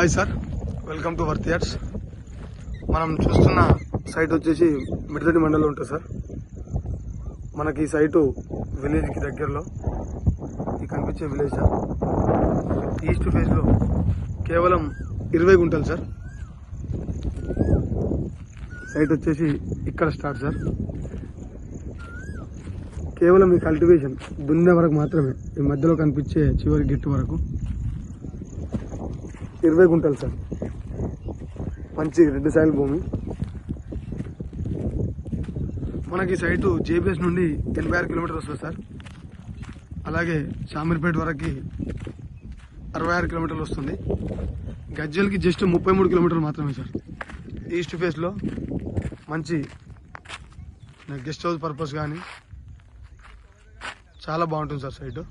Hi sir, welcome to worth yards. మనం చూస్తున్న site వచ్చేసి మిడిదడి మండలంలో ఉంటుంది సార్. మనకి ఈ సైటు విలేజ్కి దగ్గరలో ఈ కనిపించే విలేజ్ సార్. ఈస్ట్ ఫేజ్లో కేవలం 20 గుంటలు సార్. సైట్ వచ్చేసి ఇక్కడ స్టార్ట్ సార్. కేవలం ఈ కల్టివేషన్ దున్నే వరకు మాత్రమే, ఈ మధ్యలో కనిపించే చివరి గిట్టు వరకు 20 గుంటలు సార్. మంచి రెడ్ సాయిల్ భూమి. మనకి సైటు జేబీఎస్ నుండి 86 కిలోమీటర్లు వస్తుంది సార్. అలాగే షామీర్పేట వరకు 66 కిలోమీటర్లు వస్తుంది. గజ్జల్కి జస్ట్ 33 కిలోమీటర్లు మాత్రమే సార్. ఈస్ట్ ఫేస్లో మంచి గెస్ట్ హౌస్ పర్పస్ కానీ చాలా బాగుంటుంది సార్ సైటు.